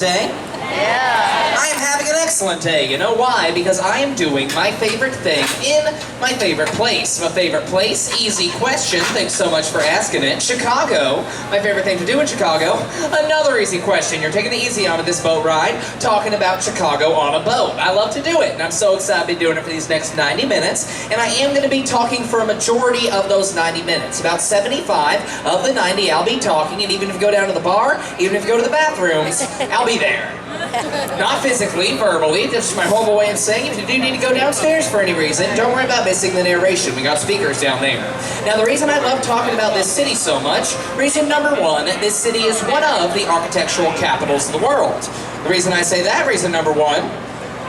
Day? Yeah. I am having an excellent day. You know why? Because I am doing my favorite thing in my favorite place. My favorite place? Easy question. Thanks so much for asking it. Chicago. My favorite thing to do in Chicago? Another easy question. You're taking it easy on this boat ride, talking about Chicago on a boat. I love to do it, and I'm so excited to be doing it for these next 90 minutes. And I am going to be talking for a majority of those 90 minutes. About 75 of the 90 I'll be talking, and even if you go down to the bar, even if you go to the bathrooms, I'll be there. Not physically, verbally, just my horrible way of saying if you do need to go downstairs for any reason, don't worry about missing the narration. We got speakers down there. Now, the reason I love talking about this city so much, reason number one, this city is one of the architectural capitals of the world. The reason I say that, reason number one,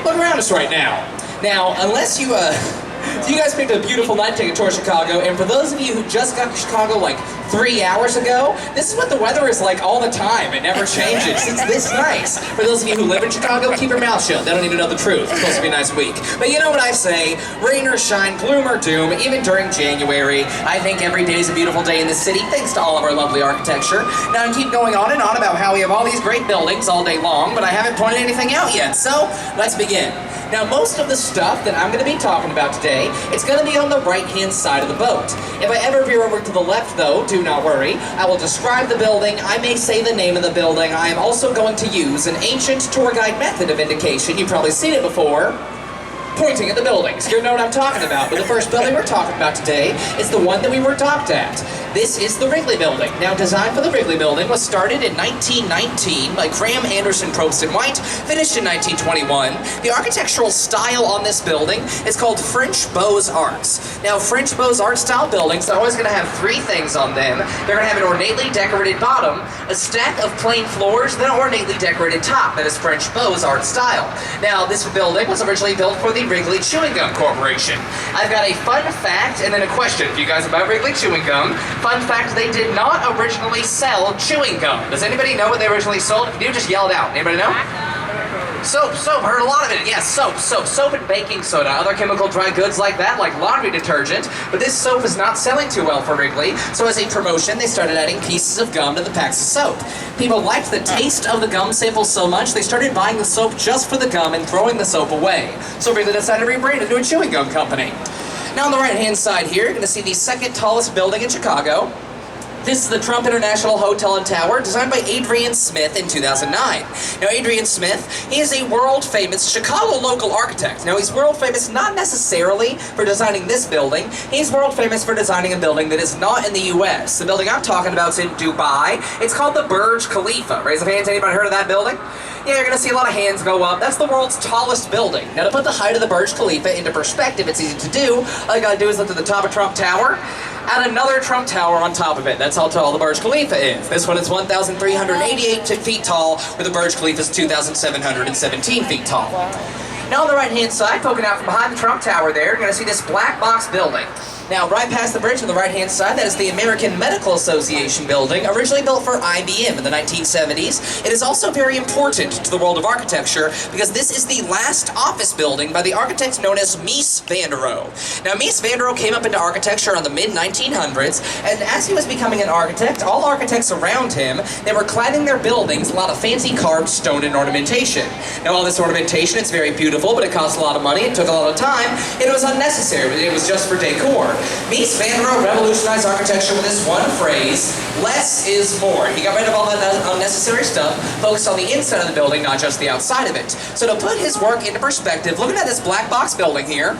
look around us right now. Now, unless you guys picked a beautiful night to take a tour of Chicago, and for those of you who just got to Chicago like 3 hours ago, this is what the weather is like all the time. It never changes. It's this nice. For those of you who live in Chicago, keep your mouth shut. They don't even know the truth. It's supposed to be a nice week. But you know what I say, rain or shine, gloom or doom, even during January, I think every day is a beautiful day in this city, thanks to all of our lovely architecture. Now, I keep going on and on about how we have all these great buildings all day long, but I haven't pointed anything out yet, so let's begin. Now, most of the stuff that I'm going to be talking about today, it's going to be on the right-hand side of the boat. If I ever veer over to the left, though, do not worry. I will describe the building. I may say the name of the building. I am also going to use an ancient tour guide method of indication. You've probably seen it before. Pointing at the buildings. You know what I'm talking about. But the first building we're talking about today is the one that we were docked at. This is the Wrigley Building. Now, design for the Wrigley Building was started in 1919 by Graham Anderson Probst and White, finished in 1921. The architectural style on this building is called French Beaux-Arts. Now, French Beaux-Arts style buildings are always going to have three things on them. They're going to have an ornately decorated bottom, a stack of plain floors, then an ornately decorated top that is French Beaux-Arts style. Now, this building was originally built for the Wrigley Chewing Gum Corporation. I've got a fun fact and then a question for you guys about Wrigley Chewing Gum. Fun fact, they did not originally sell chewing gum. Does anybody know what they originally sold? If you do, just yell it out. Anybody know? Soap, heard a lot of it. Yes, soap and baking soda, other chemical dry goods like that, like laundry detergent. But this soap is not selling too well for Wrigley, so as a promotion, they started adding pieces of gum to the packs of soap. People liked the taste of the gum sample so much, they started buying the soap just for the gum and throwing the soap away. So Wrigley decided to rebrand into a chewing gum company. Now on the right-hand side here, you're going to see the second tallest building in Chicago. This is the Trump International Hotel and Tower, designed by Adrian Smith in 2009. Now, Adrian Smith, he is a world-famous Chicago local architect. Now, he's world-famous not necessarily for designing this building. He's world-famous for designing a building that is not in the U.S. The building I'm talking about is in Dubai. It's called the Burj Khalifa. Raise of hands, anybody heard of that building? Yeah, you're going to see a lot of hands go up. That's the world's tallest building. Now, to put the height of the Burj Khalifa into perspective, it's easy to do. All you got to do is look at the top of Trump Tower, add another Trump Tower on top of it. That's how tall the Burj Khalifa is. This one is 1,388 feet tall, where the Burj Khalifa is 2,717 feet tall. Now on the right-hand side, poking out from behind the Trump Tower there, you're going to see this black box building. Now, right past the bridge on the right-hand side, that is the American Medical Association building, originally built for IBM in the 1970s. It is also very important to the world of architecture because this is the last office building by the architect known as Mies van der Rohe. Now, Mies van der Rohe came up into architecture in the mid-1900s, and as he was becoming an architect, all architects around him, they were cladding their buildings a lot of fancy carved stone and ornamentation. Now, all this ornamentation, it's very beautiful, but it cost a lot of money, it took a lot of time, and it was unnecessary. It was just for decor. Mies van der Rohe revolutionized architecture with this one phrase, less is more. He got rid of all that unnecessary stuff, focused on the inside of the building, not just the outside of it. So to put his work into perspective, looking at this black box building here,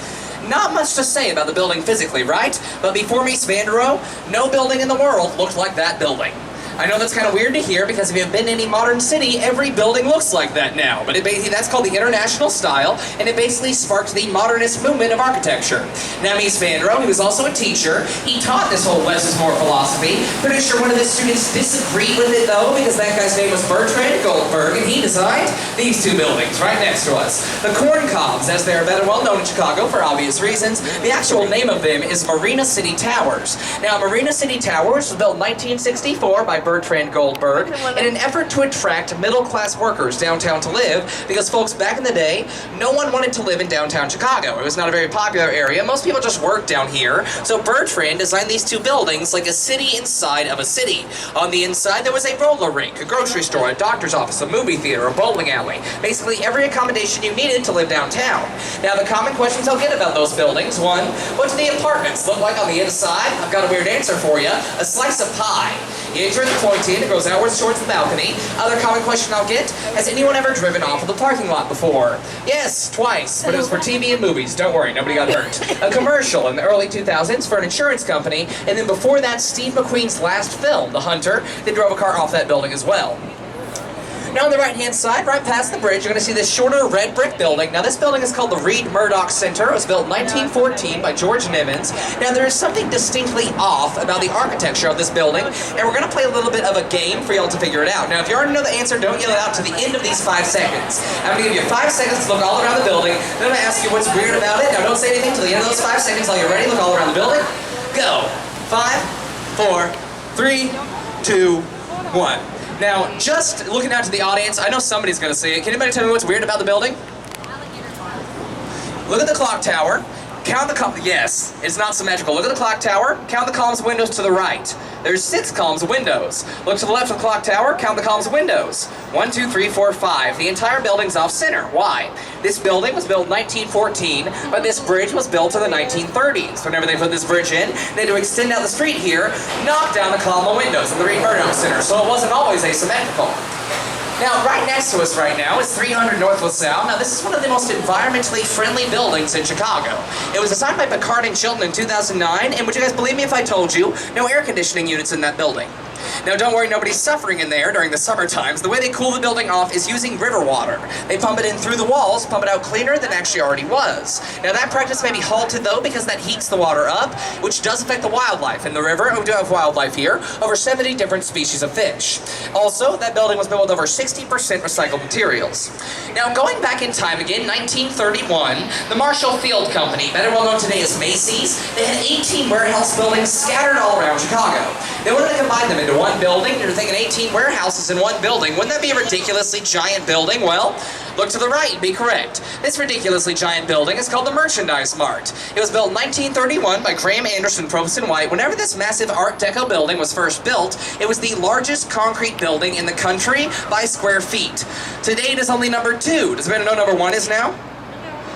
not much to say about the building physically, right? But before Mies van der Rohe, no building in the world looked like that building. I know that's kind of weird to hear because if you've been in any modern city, every building looks like that now. But that's called the International Style, and it basically sparked the modernist movement of architecture. Now, Mies van der Rohe, he was also a teacher. He taught this whole less is more philosophy. Pretty sure one of his students disagreed with it, though, because that guy's name was Bertrand Goldberg, and he designed these two buildings right next to us. The Corn Cobs, as they're better well known in Chicago for obvious reasons. The actual name of them is Marina City Towers. Now, Marina City Towers was built in 1964 by Bertrand Goldberg in an effort to attract middle-class workers downtown to live, because folks back in the day, no one wanted to live in downtown Chicago. It was not a very popular area. Most people just worked down here. So Bertrand designed these two buildings like a city inside of a city. On the inside, there was a roller rink, a grocery store, a doctor's office, a movie theater, a bowling alley. Basically every accommodation you needed to live downtown. Now the common questions I'll get about those buildings: one, what do the apartments look like on the inside? I've got a weird answer for you. A slice of pie. You enter the pointy and it goes outwards towards the balcony. Other common question I'll get: has anyone ever driven off of the parking lot before? Yes, twice, but it was for TV and movies. Don't worry, nobody got hurt. A commercial in the early 2000s for an insurance company, and then before that, Steve McQueen's last film, The Hunter. They drove a car off that building as well. Now on the right-hand side, right past the bridge, you're going to see this shorter red brick building. Now this building is called the Reed Murdoch Center. It was built in 1914 by George Nimmons. Now there is something distinctly off about the architecture of this building, and we're going to play a little bit of a game for y'all to figure it out. Now if you already know the answer, don't yell it out to the end of these 5 seconds. I'm going to give you 5 seconds to look all around the building. Then I'm going to ask you what's weird about it. Now don't say anything till the end of those 5 seconds. While you're ready, look all around the building. Go. 5, 4, 3, 2, 1. Now, just looking out to the audience, I know somebody's going to say it. Can anybody tell me what's weird about the building? Look at the clock tower. Count the columns. Yes, it's not symmetrical. Look at the clock tower. Count the columns of windows to the right. There's 6 columns of windows. Look to the left of the clock tower. Count the columns of windows. 1, 2, 3, 4, 5. The entire building's off center. Why? This building was built in 1914, but this bridge was built in the 1930s. Whenever they put this bridge in, they had to extend out the street here, knock down the column of windows in the Reed Murdoch Center, so it wasn't always asymmetrical. Now, right next to us right now is 300 North LaSalle. Now, this is one of the most environmentally friendly buildings in Chicago. It was designed by Picard and Chilton in 2009, and would you guys believe me if I told you, no air conditioning units in that building. Now don't worry, nobody's suffering in there during the summer times. The way they cool the building off is using river water. They pump it in through the walls, pump it out cleaner than it actually already was. Now that practice may be halted though, because that heats the water up, which does affect the wildlife in the river. And we do have wildlife here, over 70 different species of fish. Also, that building was built with over 60% recycled materials. Now going back in time again, 1931, the Marshall Field Company, better well known today as Macy's, they had 18 warehouse buildings scattered all around Chicago. They wanted to combine them into one building. You're thinking 18 warehouses in one building. Wouldn't that be a ridiculously giant building? Well, look to the right, be correct. This ridiculously giant building is called the Merchandise Mart. It was built in 1931 by Graham Anderson, Probst & White. Whenever this massive Art Deco building was first built, it was the largest concrete building in the country by square feet. Today it is only number 2. Does anybody know number 1 is now?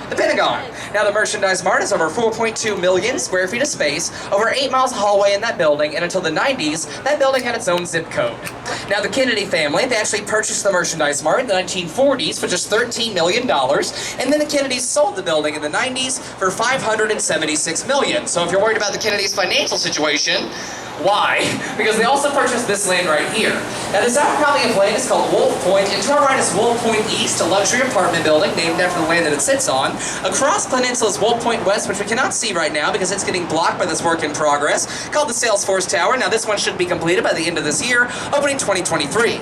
The Pentagon. Now the Merchandise Mart is over 4.2 million square feet of space, over 8 miles of hallway in that building, and until the 90s, that building had its own zip code. Now the Kennedy family, they actually purchased the Merchandise Mart in the 1940s for just $13 million, and then the Kennedys sold the building in the 90s for $576 million. So if you're worried about the Kennedys' financial situation, why? Because they also purchased this land right here. Now this outcropping of land is called Wolf Point, and to our right is Wolf Point East, a luxury apartment building named after the land that it sits on. Across Peninsula is Wolf Point West, which we cannot see right now because it's getting blocked by this work in progress, called the Salesforce Tower. Now this one should be completed by the end of this year, opening 2023.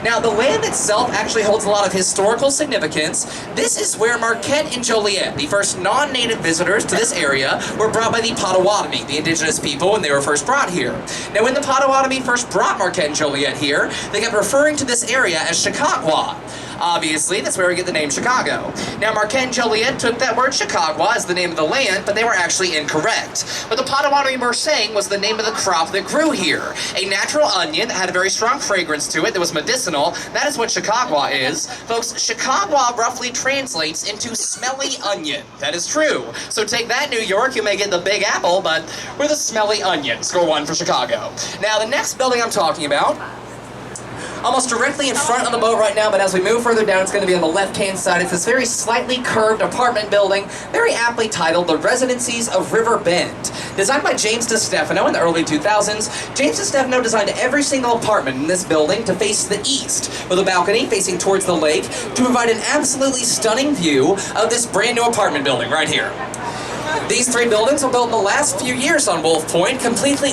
Now the land itself actually holds a lot of historical significance. This is where Marquette and Joliet, the first non-native visitors to this area, were brought by the Potawatomi, the indigenous people, when they were first brought here. Now when the Potawatomi first brought Marquette and Joliet here, they kept referring to this area as Chicago. Obviously, that's where we get the name Chicago. Now, Marquette and Joliet took that word Chicago as the name of the land, but they were actually incorrect. What the Potawatomi were saying was the name of the crop that grew here. A natural onion that had a very strong fragrance to it that was medicinal. That is what Chicago is. Folks, Chicago roughly translates into smelly onion. That is true. So take that, New York. You may get the Big Apple, but we're the smelly onion. Score 1 for Chicago. Now, the next building I'm talking about, almost directly in front of the boat right now, but as we move further down, it's going to be on the left-hand side. It's this very slightly curved apartment building, very aptly titled The Residencies of River Bend. Designed by James DeStefano in the early 2000s, James DeStefano designed every single apartment in this building to face the east, with a balcony facing towards the lake, to provide an absolutely stunning view of this brand new apartment building right here. These three buildings were built in the last few years on Wolf Point, completely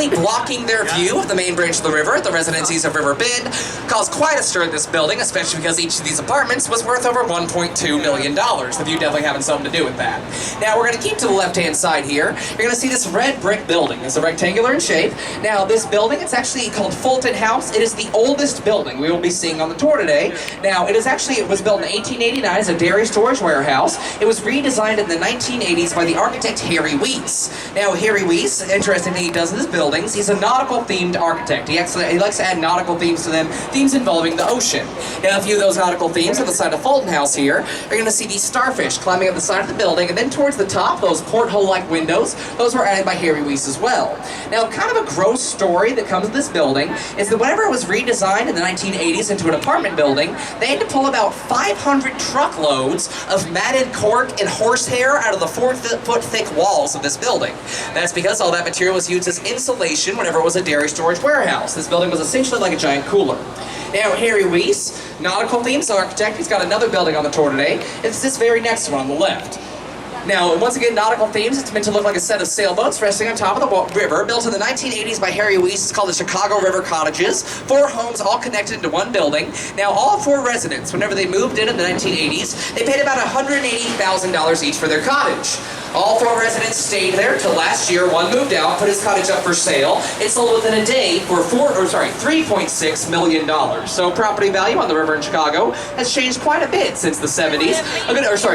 blocking their view of the main branch of the river, the residencies of River Bend. Caused quite a stir in this building, especially because each of these apartments was worth over $1.2 million. The view definitely having something to do with that. Now, we're going to keep to the left-hand side here. You're going to see this red brick building. It's a rectangular in shape. Now, this building, it's actually called Fulton House. It is the oldest building we will be seeing on the tour today. Now, it was built in 1889 as a dairy storage warehouse. It was redesigned in the 1980s by the architect Harry Weese. Now, Harry Weese, interesting thing he does in his buildings, he's a nautical-themed architect. He likes to add nautical themes to them, themes involving the ocean. Now, a few of those nautical themes on the side of Fulton House here, you're going to see these starfish climbing up the side of the building, and then towards the top, those porthole-like windows, those were added by Harry Weese as well. Now, kind of a gross story that comes with this building is that whenever it was redesigned in the 1980s into an apartment building, they had to pull about 500 truckloads of matted cork and horsehair out of the 4-foot thick walls of this building. That's because all that material was used as insulation whenever it was a dairy storage warehouse. This building was essentially like a giant cooler. Now, Harry Weese, nautical themes architect, he's got another building on the tour today. It's this very next one on the left. Now, once again, nautical themes, it's meant to look like a set of sailboats resting on top of the river, built in the 1980s by Harry Weese. It's called the Chicago River Cottages. 4 homes all connected into one building. Now, all 4 residents, whenever they moved in the 1980s, they paid about $180,000 each for their cottage. All 4 residents stayed there till last year. One moved out, put his cottage up for sale. It sold within a day for $3.6 million. So property value on the river in Chicago has changed quite a bit since the 70s.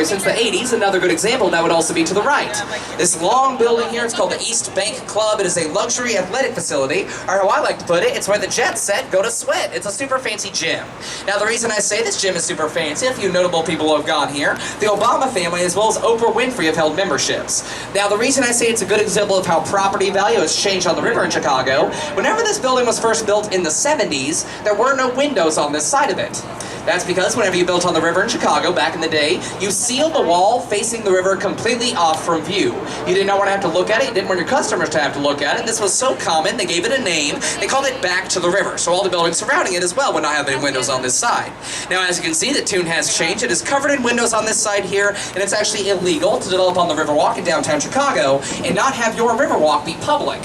Since the 80s. Another good example that would also be to the right. This long building here, it's called the East Bank Club. It is a luxury athletic facility, or how I like to put it, it's where the jet set go to sweat. It's a super fancy gym. Now, the reason I say this gym is super fancy, a few notable people have gone here. The Obama family, as well as Oprah Winfrey, have held memberships. Now, the reason I say it's a good example of how property value has changed on the river in Chicago, whenever this building was first built in the 70s, there were no windows on this side of it. That's because whenever you built on the river in Chicago back in the day, you sealed the wall facing the river completely off from view. You did not want to have to look at it, you didn't want your customers to have to look at it. This was so common, they gave it a name. They called it Back to the River, so all the buildings surrounding it as well would not have any windows on this side. Now, as you can see, the tune has changed. It is covered in windows on this side here, and it's actually illegal to develop on the Riverwalk in downtown Chicago and not have your Riverwalk be public.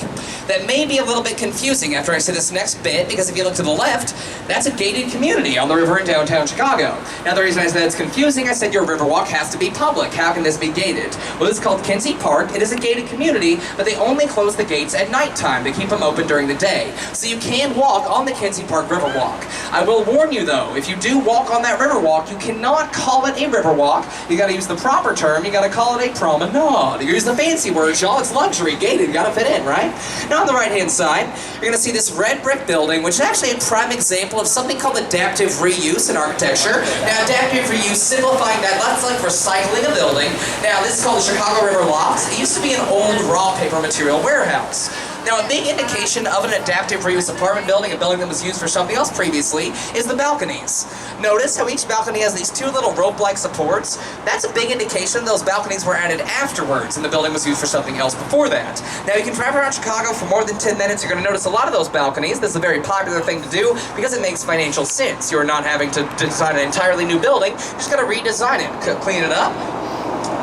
That may be a little bit confusing after I say this next bit, because if you look to the left, that's a gated community on the river in downtown Chicago. Now, the reason I said it's confusing, I said your Riverwalk has to be public. How can this be gated? Well, it's called Kinsey Park. It is a gated community, but they only close the gates at nighttime to keep them open during the day. So you can walk on the Kinsey Park Riverwalk. I will warn you, though, if you do walk on that Riverwalk, you cannot call it a Riverwalk. You gotta use the proper term. You gotta call it a promenade. You use the fancy words, y'all. It's luxury, gated. You gotta fit in, right? Now, on the right-hand side, you're going to see this red brick building, which is actually a prime example of something called adaptive reuse in architecture. Now, adaptive reuse, simplifying that, that's like recycling a building. Now, this is called the Chicago River Lofts. It used to be an old raw paper material warehouse. Now, a big indication of an adaptive reuse apartment building, a building that was used for something else previously, is the balconies. Notice how each balcony has these 2 little rope-like supports. That's a big indication those balconies were added afterwards and the building was used for something else before that. Now, you can drive around Chicago for more than 10 minutes. You're going to notice a lot of those balconies. This is a very popular thing to do because it makes financial sense. You're not having to design an entirely new building. You're just going to redesign it, clean it up.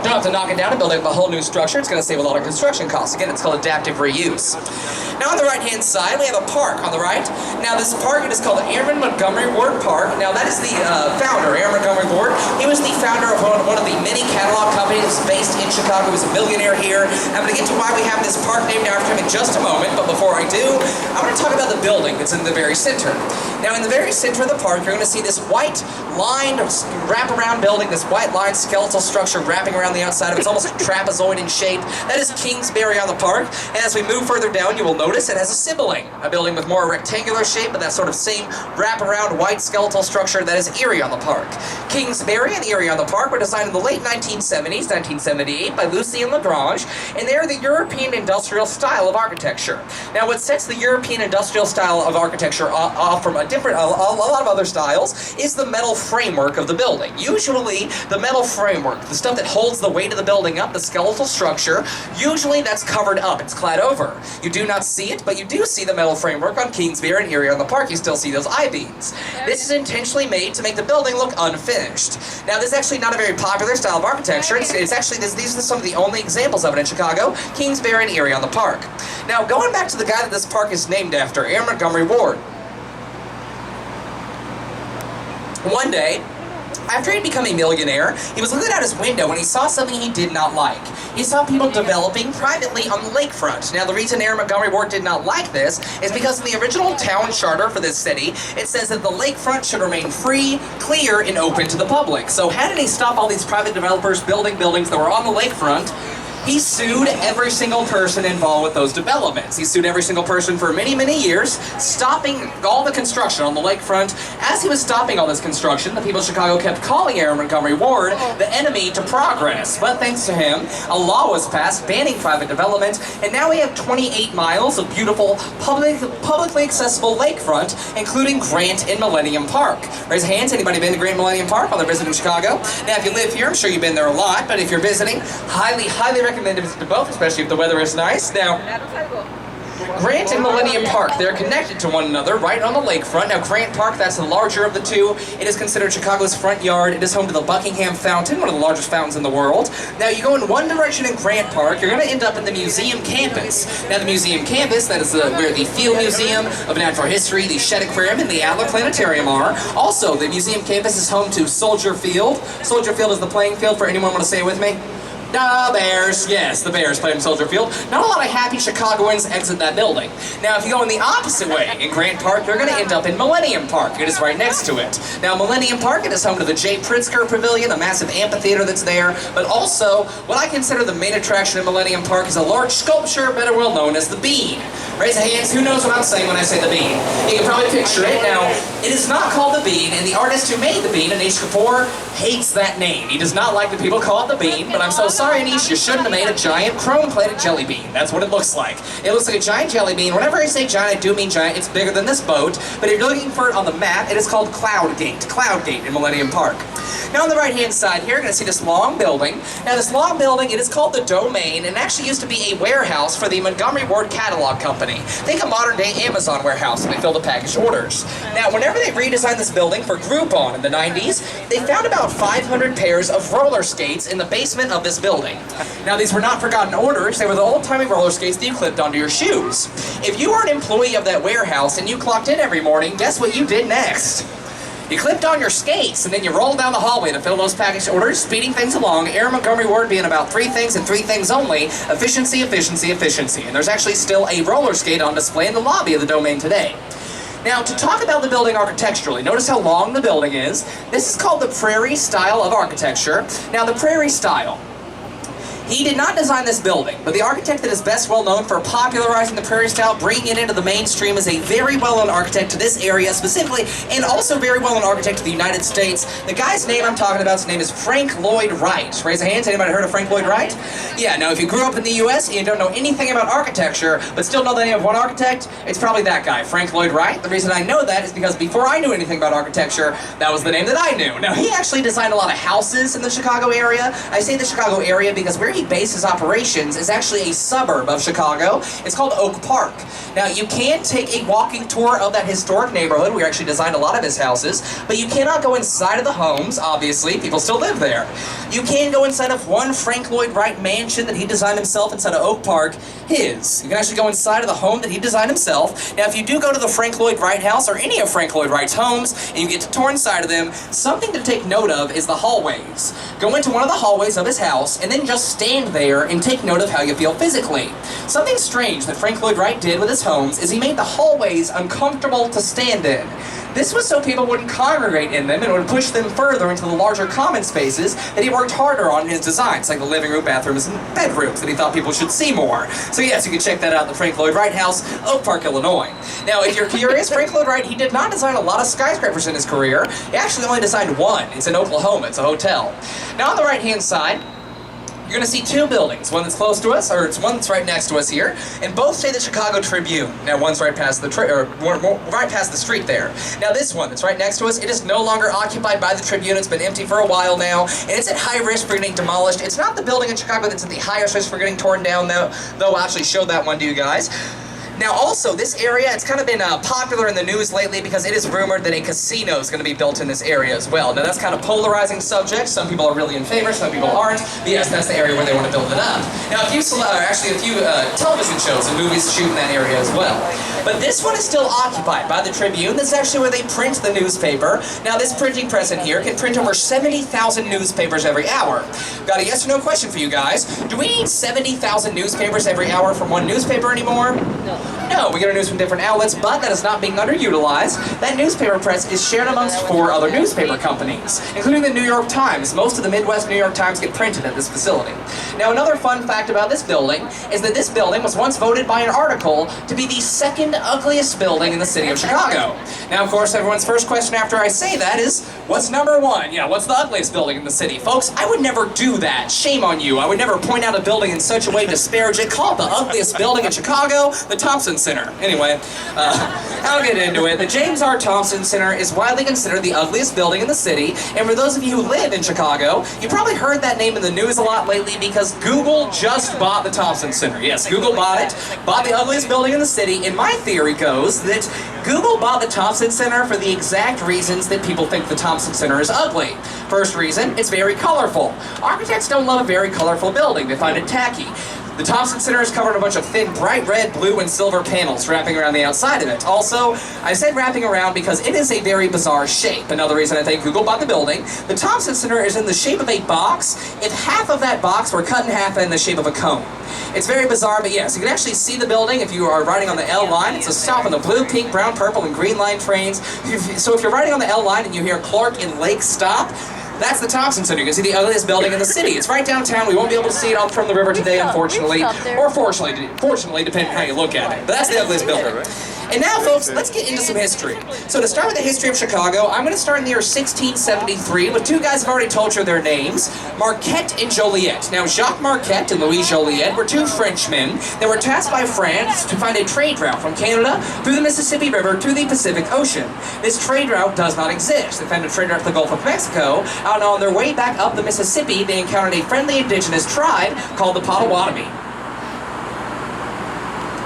Don't have to knock it down and build a whole new structure. It's going to save a lot of construction costs. Again, it's called adaptive reuse. Now, on the right-hand side, we have a park on the right. Now, this park is called the Aaron Montgomery Ward Park. Now, that is the founder, Aaron Montgomery Ward. He was the founder of one of the many catalog companies based in Chicago. He was a millionaire here. I'm going to get to why we have this park named after him in just a moment, but before I do, I want to talk about the building that's in the very center. Now, in the very center of the park, you're going to see this white lined wraparound building, this white lined skeletal structure wrapping around the outside of it. It's almost a trapezoid in shape. That is Kingsbury on the park. And as we move further down, you will notice it has a sibling, a building with more rectangular shape, but that sort of same wraparound white skeletal structure that is Erie on the park. Kingsbury and Erie on the park were designed in the late 1970s, 1978, by Lucien Lagrange, and they're the European industrial style of architecture. Now, what sets the European industrial style of architecture off from a a lot of other styles, is the metal framework of the building. Usually, the metal framework, the stuff that holds the weight of the building up, the skeletal structure, usually that's covered up, it's clad over. You do not see it, but you do see the metal framework on Kingsbury and Erie on the Park. You still see those I-beams. This is intentionally made to make the building look unfinished. Now, this is actually not a very popular style of architecture. It's actually, these are some of the only examples of it in Chicago, Kingsbury and Erie on the Park. Now, going back to the guy that this park is named after, Aaron Montgomery Ward. One day, after he'd become a millionaire, he was looking out his window when he saw something he did not like. He saw people developing privately on the lakefront. Now, the reason Aaron Montgomery Ward did not like this is because in the original town charter for this city, it says that the lakefront should remain free, clear, and open to the public. So how did he stop all these private developers building buildings that were on the lakefront? He sued every single person involved with those developments. He sued every single person for many, many years, stopping all the construction on the lakefront. As he was stopping all this construction, the people of Chicago kept calling Aaron Montgomery Ward the enemy to progress. But thanks to him, a law was passed banning private development, and now we have 28 miles of beautiful, publicly accessible lakefront, including Grant and Millennium Park. Raise your hands, anybody been to Grant Millennium Park while they're visiting Chicago? Now, if you live here, I'm sure you've been there a lot, but if you're visiting, highly recommend to visit to both, especially if the weather is nice. Now, Grant and Millennium Park, they're connected to one another right on the lakefront. Now, Grant Park, that's the larger of the two. It is considered Chicago's front yard. It is home to the Buckingham Fountain, one of the largest fountains in the world. Now, you go in one direction in Grant Park, you're going to end up in the museum campus. Now, the museum campus, that is where the Field Museum of Natural History, the Shedd Aquarium, and the Adler Planetarium are. Also, the museum campus is home to Soldier Field. Soldier Field is the playing field for anyone want to say it with me? The Bears. Yes, the Bears play in Soldier Field. Not a lot of happy Chicagoans exit that building. Now, if you go in the opposite way, in Grant Park, you're going to end up in Millennium Park. It is right next to it. Now, Millennium Park, it is home to the J. Pritzker Pavilion, a massive amphitheater that's there, but also, what I consider the main attraction in Millennium Park is a large sculpture better well known as the Bean. Raise your hands, who knows what I'm saying when I say the Bean? You can probably picture it. Now, it is not called the Bean, and the artist who made the Bean, Anish Kapoor, hates that name. He does not like that people call it the Bean, but I'm so sorry, Anish, you shouldn't have made a giant chrome-plated jelly bean. That's what it looks like. It looks like a giant jelly bean. Whenever I say giant, I do mean giant. It's bigger than this boat, but if you're looking for it on the map, it is called Cloud Gate in Millennium Park. Now, on the right-hand side here, you're going to see this long building. Now, this long building, it is called the Domain, and it actually used to be a warehouse for the Montgomery Ward Catalog Company. Think a modern-day Amazon warehouse, and they fill the packaged orders. Now, whenever they redesigned this building for Groupon in the 90s, they found about 500 pairs of roller skates in the basement of this building. Now, these were not forgotten orders. They were the old-timey roller skates that you clipped onto your shoes. If you were an employee of that warehouse and you clocked in every morning, guess what you did next? You clipped on your skates, and then you rolled down the hallway to fill those package orders, speeding things along. Aaron Montgomery Ward being about three things and three things only: efficiency, efficiency, efficiency. And there's actually still a roller skate on display in the lobby of the Domain today. Now, to talk about the building architecturally, notice how long the building is. This is called the Prairie style of architecture. Now, the Prairie style. He did not design this building, but the architect that is best well known for popularizing the Prairie style, bringing it into the mainstream, is a very well-known architect to this area specifically, and also very well-known architect to the United States. The guy's name I'm talking about, his name is Frank Lloyd Wright. Raise a hand, anybody heard of Frank Lloyd Wright? Yeah, now if you grew up in the US and you don't know anything about architecture, but still know the name of one architect, it's probably that guy, Frank Lloyd Wright. The reason I know that is because before I knew anything about architecture, that was the name that I knew. Now, he actually designed a lot of houses in the Chicago area. I say the Chicago area because where he bases operations is actually a suburb of Chicago. It's called Oak Park. Now, you can take a walking tour of that historic neighborhood. We actually designed a lot of his houses, but you cannot go inside of the homes, obviously. People still live there. You can go inside of one Frank Lloyd Wright mansion that he designed himself inside of Oak Park, his. You can actually go inside of the home that he designed himself. Now, if you do go to the Frank Lloyd Wright house or any of Frank Lloyd Wright's homes, and you get to tour inside of them, something to take note of is the hallways. Go into one of the hallways of his house, and then just stand there and take note of how you feel physically. Something strange that Frank Lloyd Wright did with his homes is he made the hallways uncomfortable to stand in. This was so people wouldn't congregate in them and would push them further into the larger common spaces that he worked harder on in his designs, like the living room, bathrooms, and bedrooms that he thought people should see more. So yes, you can check that out at the Frank Lloyd Wright House, Oak Park, Illinois. Now, if you're curious, Frank Lloyd Wright, he did not design a lot of skyscrapers in his career. He actually only designed one. It's in Oklahoma. It's a hotel. Now, on the right-hand side, you're going to see two buildings, one that's close to us, or it's one that's right next to us here, and both say the Chicago Tribune. Now, one's right past the right past the street there. Now, this one that's right next to us, it is no longer occupied by the Tribune. It's been empty for a while now, and it's at high risk for getting demolished. It's not the building in Chicago that's at the highest risk for getting torn down, though I'll actually show that one to you guys. Now also, this area, it's kind of been popular in the news lately because it is rumored that a casino is going to be built in this area as well. Now that's kind of polarizing subject. Some people are really in favor, some people aren't. But yes, that's the area where they want to build it up. Now a few television shows and movies shoot in that area as well. But this one is still occupied by the Tribune. This is actually where they print the newspaper. Now this printing press in here can print over 70,000 newspapers every hour. Got a yes or no question for you guys. Do we need 70,000 newspapers every hour from one newspaper anymore? No, we get our news from different outlets, but that is not being underutilized. That newspaper press is shared amongst 4 other newspaper companies, including the New York Times. Most of the Midwest New York Times get printed at this facility. Now, another fun fact about this building is that this building was once voted by an article to be the second ugliest building in the city of Chicago. Now, of course, everyone's first question after I say that is, what's number 1? Yeah, what's the ugliest building in the city? Folks, I would never do that. Shame on you. I would never point out a building in such a way to disparage it. Call it the ugliest building in Chicago, the Thompson Center. Anyway, I'll get into it. The James R. Thompson Center is widely considered the ugliest building in the city, and for those of you who live in Chicago, you probably heard that name in the news a lot lately because Google just bought the Thompson Center. Yes, Google bought it, bought the ugliest building in the city, and my theory goes that Google bought the Thompson Center for the exact reasons that people think the Thompson Center is ugly. First reason, it's very colorful. Architects don't love a very colorful building. They find it tacky. The Thompson Center is covered in a bunch of thin, bright red, blue, and silver panels wrapping around the outside of it. Also, I said wrapping around because it is a very bizarre shape. Another reason I think Google bought the building. The Thompson Center is in the shape of a box. If half of that box were cut in half in the shape of a cone. It's very bizarre, but yes, you can actually see the building if you are riding on the L line. It's a stop on the blue, pink, brown, purple, and green line trains. So if you're riding on the L line and you hear Clark and Lake stop, that's the Thompson Center. You can see the ugliest building in the city. It's right downtown. We won't be able to see it all from the river today, unfortunately. Or fortunately, depending on how you look at it. But that's the ugliest building. And now, folks, let's get into some history. So to start with the history of Chicago, I'm going to start in the year 1673 with 2 guys I've already told you their names, Marquette and Joliet. Now, Jacques Marquette and Louis Joliet were 2 Frenchmen that were tasked by France to find a trade route from Canada through the Mississippi River to the Pacific Ocean. This trade route does not exist. They found a trade route to the Gulf of Mexico, and on their way back up the Mississippi, they encountered a friendly indigenous tribe called the Potawatomi.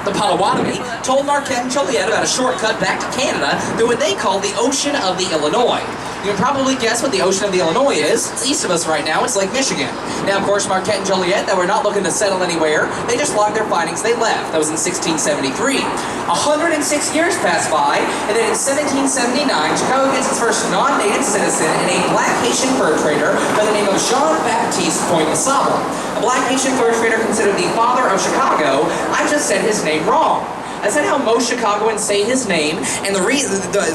The Potawatomi told Marquette and Joliet about a shortcut back to Canada through what they call the Ocean of the Illinois. You can probably guess what the Ocean of the Illinois is. It's east of us right now. It's Lake Michigan. Now, of course, Marquette and Joliet, they were not looking to settle anywhere. They just logged their findings. They left. That was in 1673. 106 years passed by, and then in 1779, Chicago gets its first non-native citizen and a black Haitian fur trader by the name of Jean-Baptiste Pointe-de-Sable. A black Haitian fur trader considered the father of Chicago. I just said his name wrong. I said how most Chicagoans say his name, and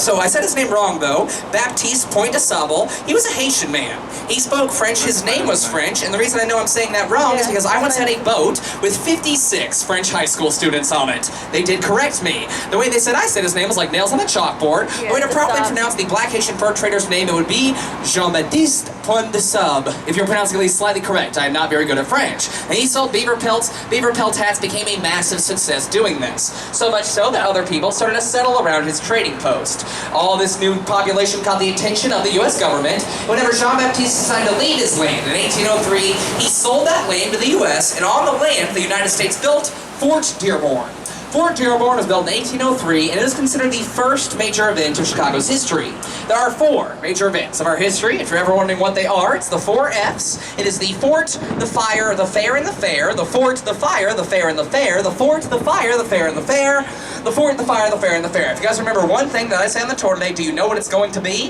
so I said his name wrong though. Baptiste Pointe-de-Sable. He was a Haitian man. He spoke French. His name was French, and the reason I know I'm saying that wrong is because I once had a boat with 56 French high school students on it. They did correct me. The way they said I said his name was like nails on the chalkboard. The way to properly pronounce the black Haitian fur trader's name, it would be Jean-Baptiste Pointe-de-Sable. If you're pronouncing at least slightly correct, I am not very good at French. And he sold beaver pelts. Beaver pelt hats became a massive success doing this. So much so that other people started to settle around his trading post. All this new population caught the attention of the U.S. government. Whenever Jean-Baptiste decided to leave his land in 1803, he sold that land to the U.S., and on the land, the United States built Fort Dearborn. Fort Dearborn was built in 1803, and it is considered the first major event of Chicago's history. There are 4 major events of our history. If you're ever wondering what they are, it's the 4 F's. It is the fort, the fire, the fair, and the fair. The fort, the fire, the fair, and the fair. The fort, the fire, the fair, and the fair. The fort, the fire, the fair, and the fair. If you guys remember one thing that I say on the tour today, do you know what it's going to be?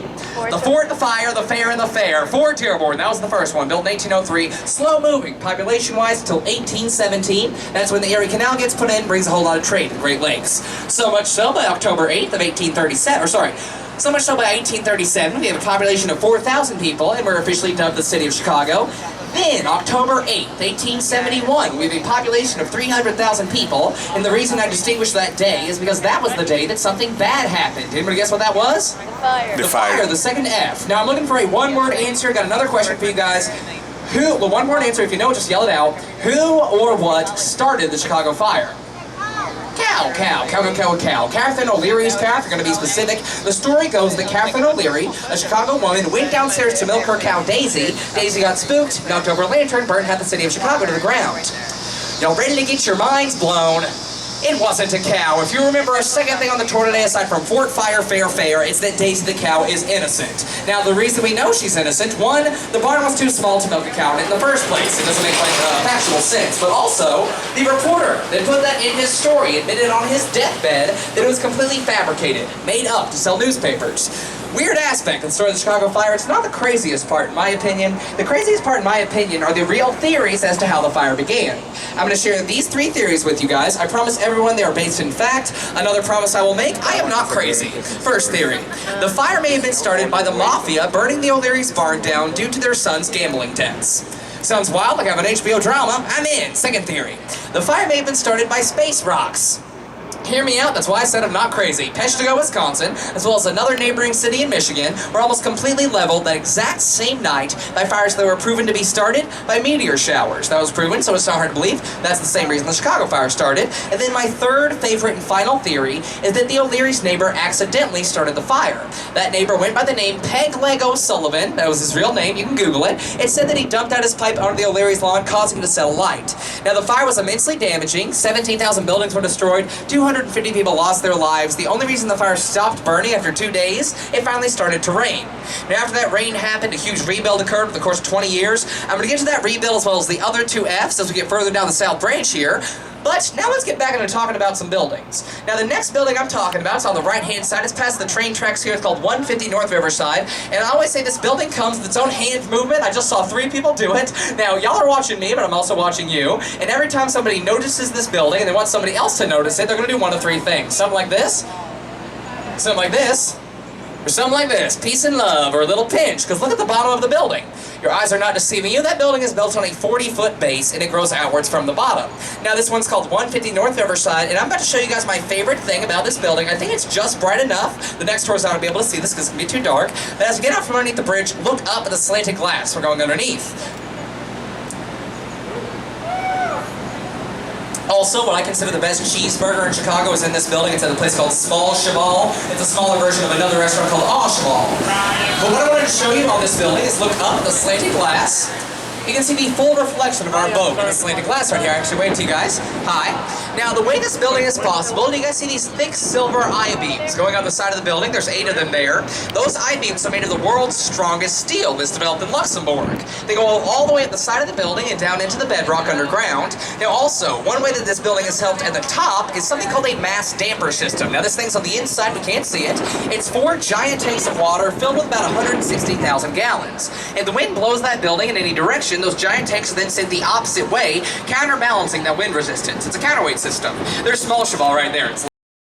The fort, the fire, the fair, and the fair. Fort Dearborn, that was the first one, built in 1803. Slow moving, population-wise, until 1817. That's when the Erie Canal gets put in, brings a whole lot of trade to the Great Lakes. So much so, by October 8th of 1837, so much so by 1837, we have a population of 4,000 people, and we're officially dubbed the City of Chicago. Then, October 8th, 1871, we have a population of 300,000 people, and the reason I distinguished that day is because that was the day that something bad happened. Anybody guess what that was? The fire. The fire, the second F. Now, I'm looking for a one-word answer. Got another question for you guys. Who, the one word answer, if you know it, just yell it out. Who or what started the Chicago fire? Cow. Catherine O'Leary's cow, if you're going to be specific. The story goes that Catherine O'Leary, a Chicago woman, went downstairs to milk her cow Daisy. Daisy got spooked, knocked over a lantern, burned half the city of Chicago to the ground. Y'all ready to get your minds blown? It wasn't a cow. If you remember, a second thing on the tour today, aside from Fort Fire Fair, is that Daisy the cow is innocent. Now, the reason we know she's innocent, one, the barn was too small to milk a cow in the first place. It doesn't make, factual sense. But also, the reporter that put that in his story admitted on his deathbed that it was completely fabricated, made up to sell newspapers. Weird aspect of the story of the Chicago fire. It's not the craziest part, in my opinion. The craziest part, in my opinion, are the real theories as to how the fire began. I'm going to share these 3 theories with you guys. I promise everyone they are based in fact. Another promise I will make, I am not crazy. First theory. The fire may have been started by the mafia burning the O'Leary's barn down due to their son's gambling debts. Sounds wild, like I have an HBO drama. I'm in. Second theory. The fire may have been started by space rocks. Hear me out, that's why I said I'm not crazy. Peshtigo, Wisconsin, as well as another neighboring city in Michigan, were almost completely leveled that exact same night by fires that were proven to be started by meteor showers. That was proven, so it's not hard to believe. That's the same reason the Chicago fire started. And then my third favorite and final theory is that the O'Leary's neighbor accidentally started the fire. That neighbor went by the name Peg Leg O'Sullivan. That was his real name, you can Google it. It said that he dumped out his pipe onto the O'Leary's lawn, causing him to set alight. Now, the fire was immensely damaging. 17,000 buildings were destroyed. 250 people lost their lives. The only reason the fire stopped burning after 2 days, it finally started to rain. Now, after that rain happened, a huge rebuild occurred over the course of 20 years. I'm going to get to that rebuild as well as the other 2 Fs as we get further down the South Branch here. But now let's get back into talking about some buildings. Now, the next building I'm talking about is on the right-hand side. It's past the train tracks here. It's called 150 North Riverside. And I always say this building comes with its own hand movement. I just saw 3 people do it. Now, y'all are watching me, but I'm also watching you. And every time somebody notices this building and they want somebody else to notice it, they're going to do one of 3 things. Something like this, something like this, or something like this. Peace and love, or a little pinch. Because look at the bottom of the building. Your eyes are not deceiving you. That building is built on a 40-foot base, and it grows outwards from the bottom. Now, this one's called 150 North Riverside, and I'm about to show you guys my favorite thing about this building. I think it's just bright enough. The next tour's not going to be able to see this because it's going to be too dark. But as you get out from underneath the bridge, look up at the slanted glass. We're going underneath. Also, what I consider the best cheeseburger in Chicago is in this building. It's at a place called Small Cheval. It's a smaller version of another restaurant called Au Cheval. But what I wanted to show you on this building is look up at the slanted glass. You can see the full reflection of our boat in the slanted glass right here. I actually waved to you guys. Hi. Now, the way this building is possible, do you guys see these thick silver I-beams going on the side of the building? There's 8 of them there. Those I-beams are made of the world's strongest steel that's developed in Luxembourg. They go all the way at the side of the building and down into the bedrock underground. Now, also, one way that this building is helped at the top is something called a mass damper system. Now, this thing's on the inside. We can't see it. It's 4 giant tanks of water filled with about 160,000 gallons. And the wind blows that building in any direction. Those giant tanks are then sent the opposite way, counterbalancing that wind resistance. It's a counterweight system. There's Small Cheval right there. It's